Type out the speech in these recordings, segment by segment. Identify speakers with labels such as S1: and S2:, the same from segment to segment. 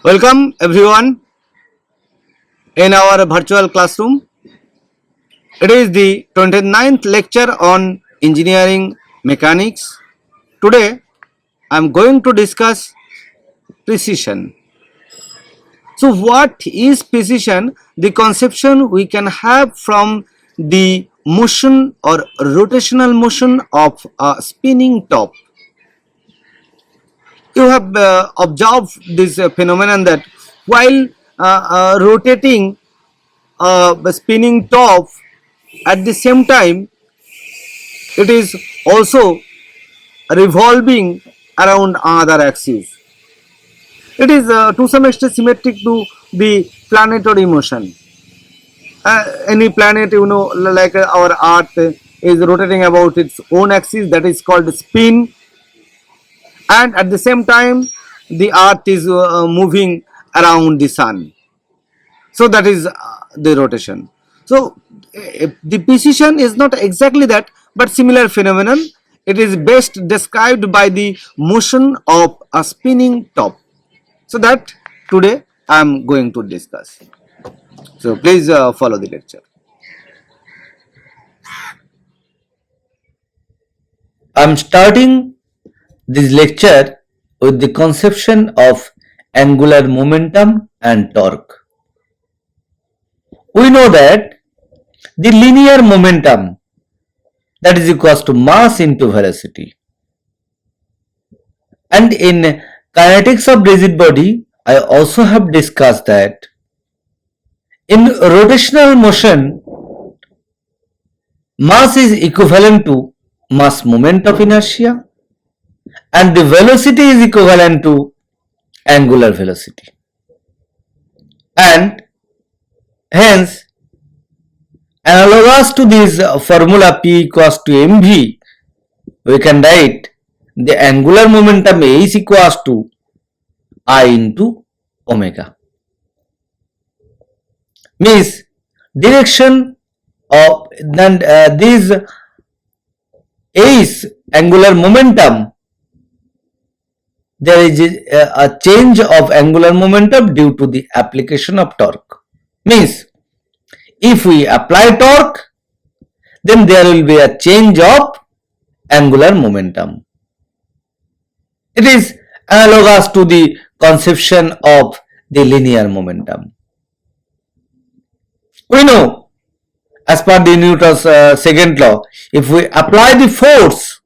S1: Welcome everyone in our virtual classroom. It is the 29th lecture on engineering mechanics. Today I am going to discuss precision. So what is precision? The conception we can have from the motion or rotational motion of a spinning top. You have observed this phenomenon that while rotating a spinning top, at the same time it is also revolving around another axis. It is to some extent symmetric to the planetary motion. Any planet, like our Earth, is rotating about its own axis, that is called spin, and at the same time the Earth is moving around the Sun. So that is the rotation. So the precision is not exactly that, but similar phenomenon. It is best described by the motion of a spinning top. So that today I am going to discuss. So please follow the lecture.
S2: I am starting this lecture with the conception of angular momentum and torque. We know that the linear momentum, that is equals to mass into velocity. And in kinetics of rigid body, I also have discussed that in rotational motion, mass is equivalent to mass moment of inertia and the velocity is equivalent to angular velocity. And hence, analogous to this formula P equals to mv, we can write the angular momentum A is equals to I into omega. Means direction of then this A's angular momentum, there is a change of angular momentum due to the application of torque. Means if we apply torque, then there will be a change of angular momentum. It is analogous to the conception of the linear momentum. We know, as per the Newton's second law, if we apply the force,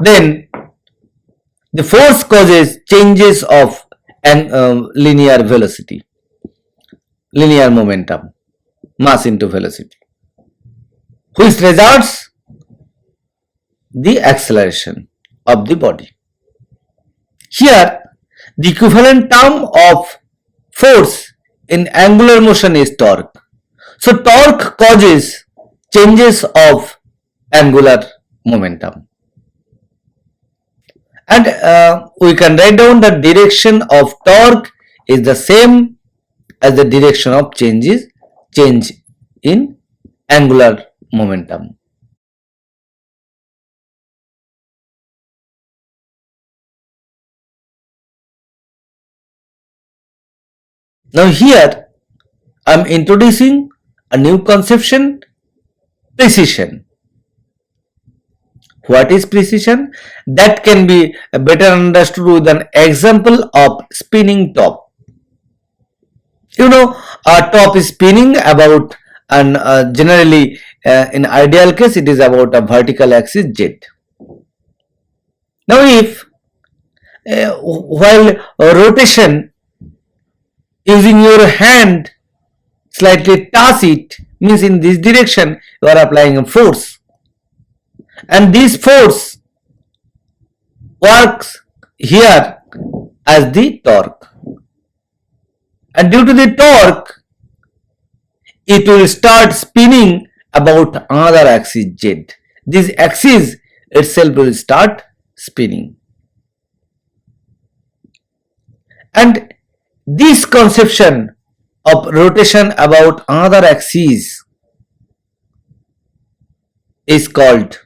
S2: then the force causes changes of linear velocity, linear momentum, mass into velocity, which results the acceleration of the body. Here, the equivalent term of force in angular motion is torque. So, torque causes changes of angular momentum. And we can write down the direction of torque is the same as the direction of change in angular momentum. Now here I am introducing a new conception, precision. What is precision? That can be better understood with an example of spinning top. You know, a top is spinning about, and generally in ideal case it is about a vertical axis Z. Now if while rotation using your hand slightly toss it, means in this direction you are applying a force, and this force works here as the torque, and due to the torque it will start spinning about another axis Z. This axis itself will start spinning, and this conception of rotation about another axis is called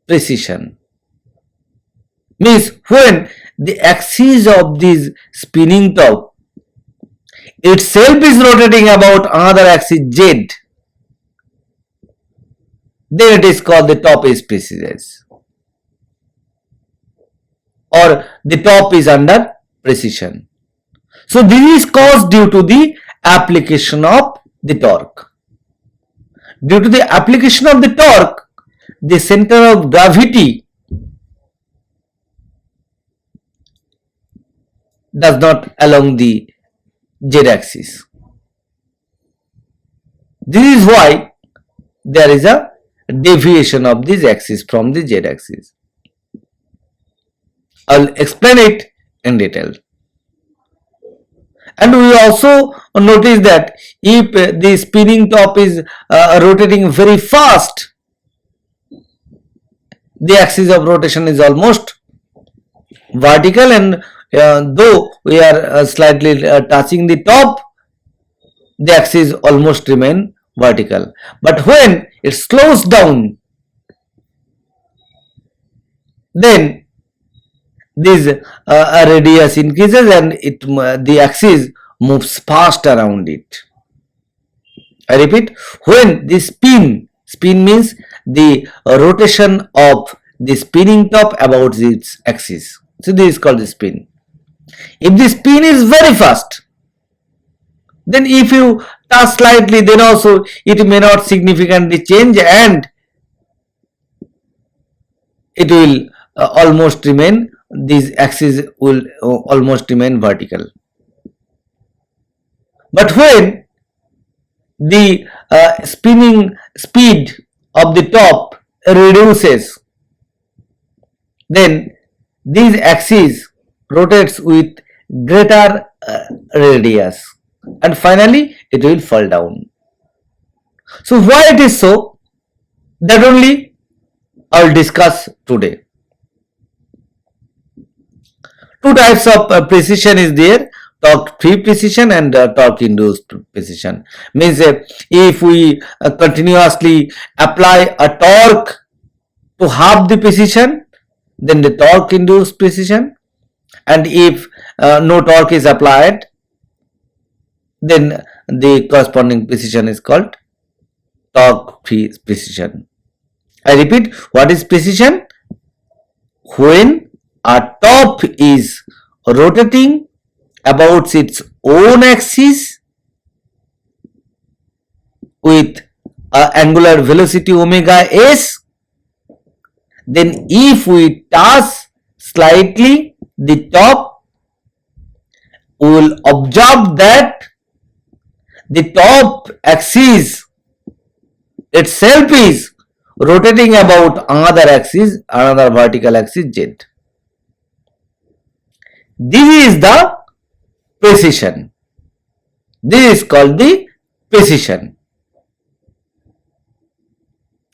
S2: precision. Means when the axis of this spinning top itself is rotating about another axis z, then it is called the top is precise, or the top is under precision. So this is caused due to the application of the torque. Due to the application of the torque, the center of gravity does not along the z-axis. This is why there is a deviation of this axis from the z-axis. I'll explain it in detail. And we also notice that if the spinning top is rotating very fast, the axis of rotation is almost vertical, and though we are slightly touching the top, the axis almost remain vertical. But when it slows down, then this radius increases and the axis moves fast around it. I repeat, when the spin means the rotation of the spinning top about its axis. So this is called the spin. If the spin is very fast, then if you touch slightly, then also it may not significantly change and it will almost remain, this axis will almost remain vertical. But when the spinning speed of the top reduces, then this axis rotates with greater radius and finally it will fall down. So why it is so, that only I will discuss today. Two types of precision is there, torque free precision and torque induced precision. Means if we continuously apply a torque to half the precision, then the torque induced precision, and if no torque is applied, then the corresponding precision is called torque free precision. I repeat, what is precision? When a top is rotating about its own axis with angular velocity omega s, then if we touch slightly the top, we will observe that the top axis itself is rotating about another axis, another vertical axis z. This is the precision. This is called the precision.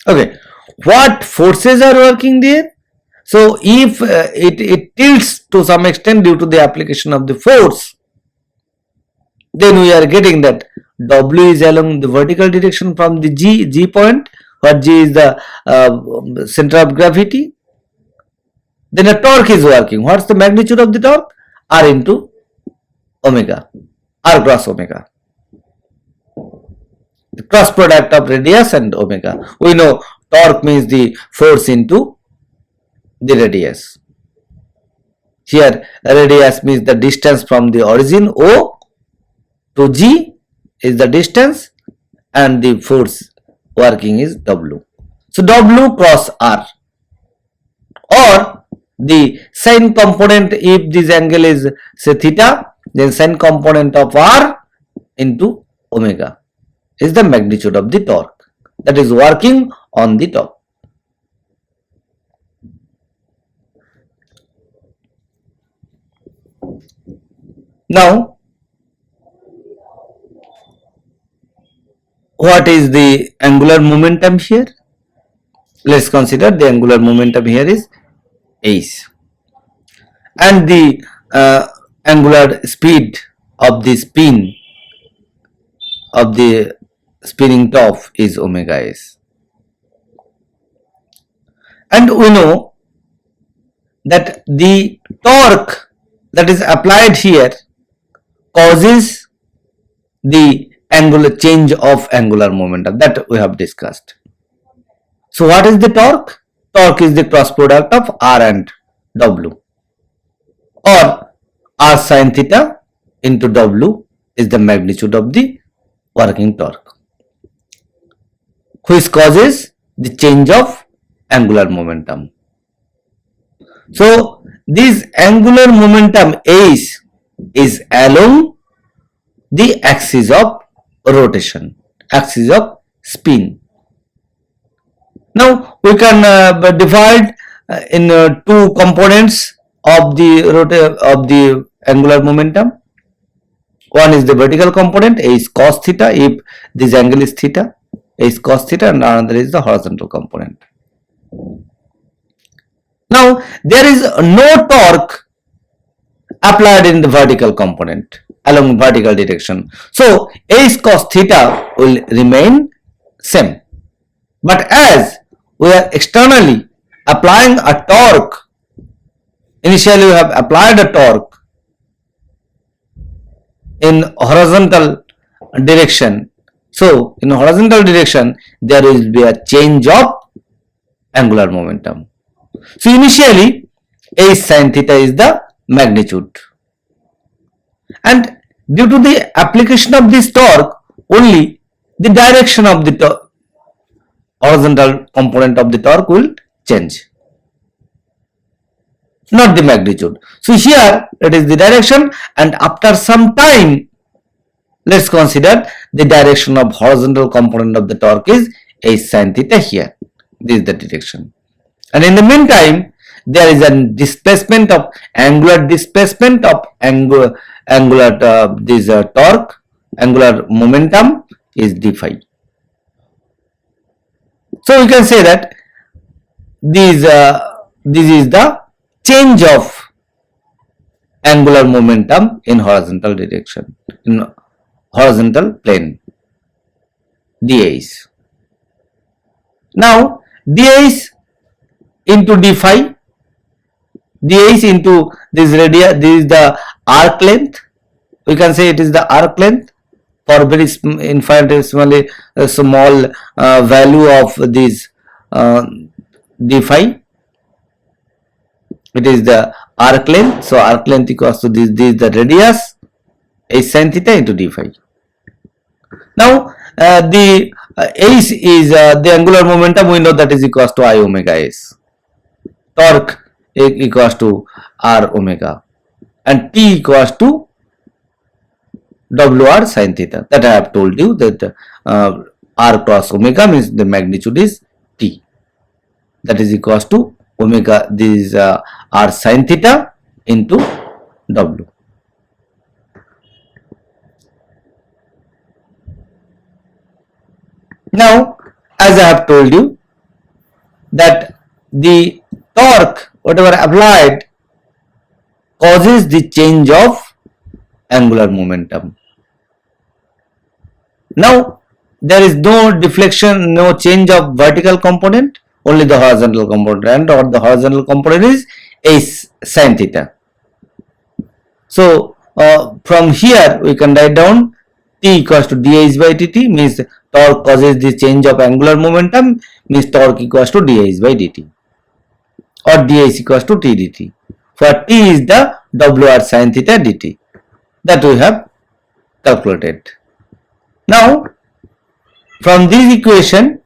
S2: Okay, what forces are working there? So if it tilts to some extent due to the application of the force, then we are getting that W is along the vertical direction from the G point, where G is the center of gravity. Then a torque is working. What's the magnitude of the torque? R into omega, R cross omega. The cross product of radius and omega. We know torque means the force into the radius. Here radius means the distance from the origin O to G is the distance, and the force working is W. So W cross R, or the sine component, if this angle is say theta, then sine component of R into omega is the magnitude of the torque that is working on the top. Now, what is the angular momentum here? Let's consider the angular momentum here is h, and the angular speed of the spin of the spinning top is omega s. And we know that the torque that is applied here causes the angular change of angular momentum that we have discussed. So what is the torque? Torque is the cross product of R and W, or R sin theta into W is the magnitude of the working torque, which causes the change of angular momentum. So this angular momentum is along the axis of rotation, axis of spin. Now we can divide in two components of the angular momentum. One is the vertical component, A is cos theta, if this angle is theta, A is cos theta, and another is the horizontal component. Now there is no torque applied in the vertical component along vertical direction. So A is cos theta will remain same. But as we are externally applying a torque, initially we have applied a torque in horizontal direction. So in horizontal direction there will be a change of angular momentum. So initially A sin theta is the magnitude, and due to the application of this torque only the direction of the horizontal component of the torque will change, not the magnitude. So here it is the direction, and after some time let's consider the direction of horizontal component of the torque is A sin theta here. This is the direction, and in the meantime there is a displacement of angular displacement of torque, angular momentum is d phi. So we can say that this is the change of angular momentum in horizontal direction, in horizontal plane, dAs. Now dAs into d phi, dAs into this radius, this is the arc length. We can say it is the arc length for very infinitesimally small value of this d phi. It is the arc length. So arc length equals to this is the radius H sin theta into d phi. Now the H is the angular momentum. We know that is equals to I omega S. Torque equals to R omega, and T equals to WR sin theta. That I have told you that R cross omega means the magnitude is T. That is equals to omega. This is R sin theta into W. Now, as I have told you that the torque whatever applied causes the change of angular momentum. Now there is no deflection, no change of vertical component, only the horizontal component, or the horizontal component is S sin theta. So from here we can write down T equals to dH by dt, means torque causes the change of angular momentum, means torque equals to dH by dt, or dH equals to T dt. For T is the WR sin theta dt that we have calculated. Now from this equation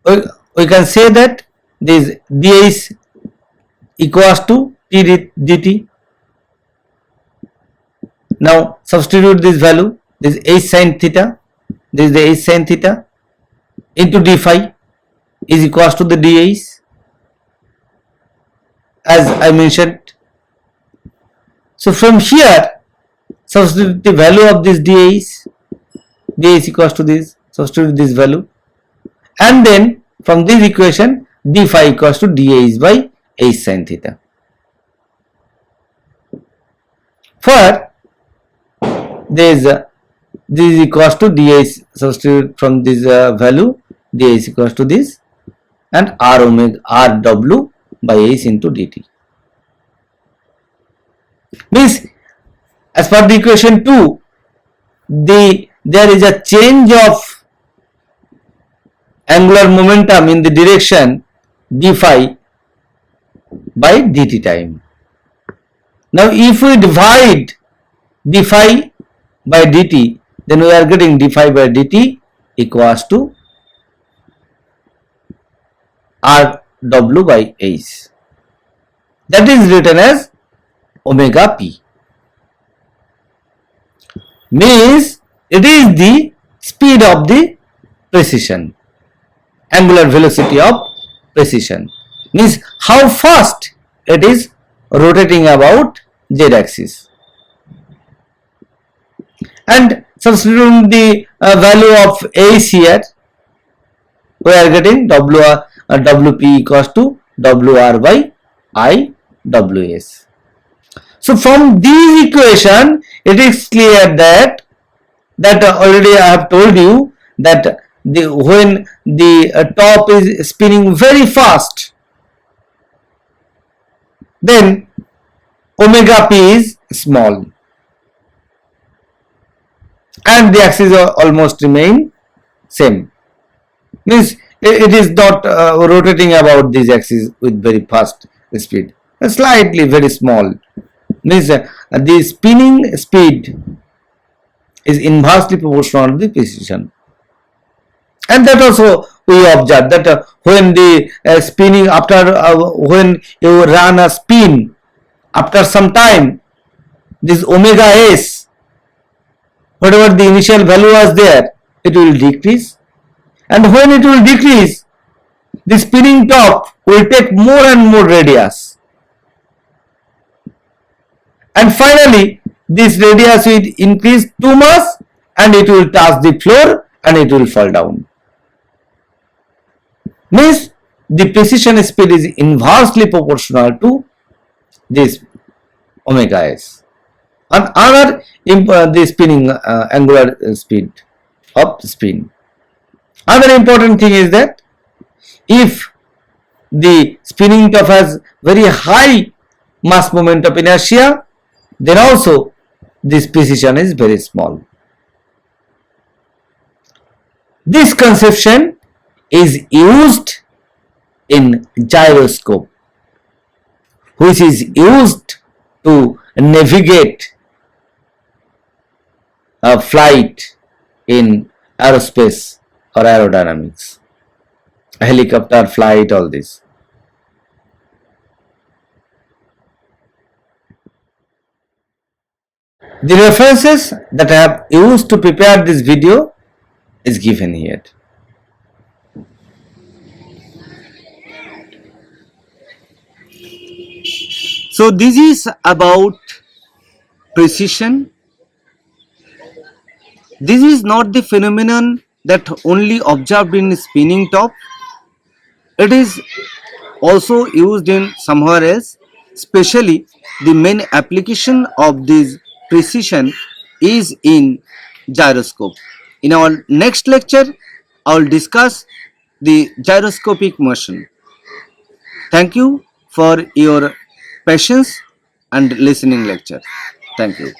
S2: we can say that this dH equals to T dt. Now substitute this value, this H sin theta, this is the H sin theta into d phi is equals to the dH, as I mentioned. So from here substitute the value of this dH equals to this, substitute this value, and then from this equation d phi equals to dH by H sin theta. For this is equals to dH, substitute from this value, dH equals to this, and R omega, R W by h into dt. Means as per the equation 2, there is a change of angular momentum in the direction d phi by dt time. Now if we divide d phi by dt, then we are getting d phi by dt equals to rw by h. That is written as omega p. Means it is the speed of the precision, angular velocity of precision, means how fast it is rotating about z axis. And substituting the value of h here, we are getting wp equals to wr by I ws. So from these equation, it is clear that already I have told you that when the top is spinning very fast, then omega p is small and the axis almost remain same. Means it is not rotating about this axis with very fast speed, slightly very small. Means the spinning speed is inversely proportional to the precision. And that also we observe that when the spinning when you run a spin, after some time this omega s, whatever the initial value was there, it will decrease, and when it will decrease, the spinning top will take more and more radius, and finally this radius will increase too much and it will touch the floor and it will fall down. Means the precision speed is inversely proportional to this omega s. And another the spinning angular speed of spin. Another important thing is that if the spinning top has very high mass moment of inertia, then also this precision is very small. This conception is used in gyroscope, which is used to navigate a flight in aerospace or aerodynamics, helicopter flight, all this. The references that I have used to prepare this video is given here.
S1: So this is about precision. This is not the phenomenon that only observed in spinning top. It is also used in somewhere else. Especially the main application of this precision is in gyroscope. In our next lecture, I will discuss the gyroscopic motion. Thank you for your patience and listening lecture. Thank you.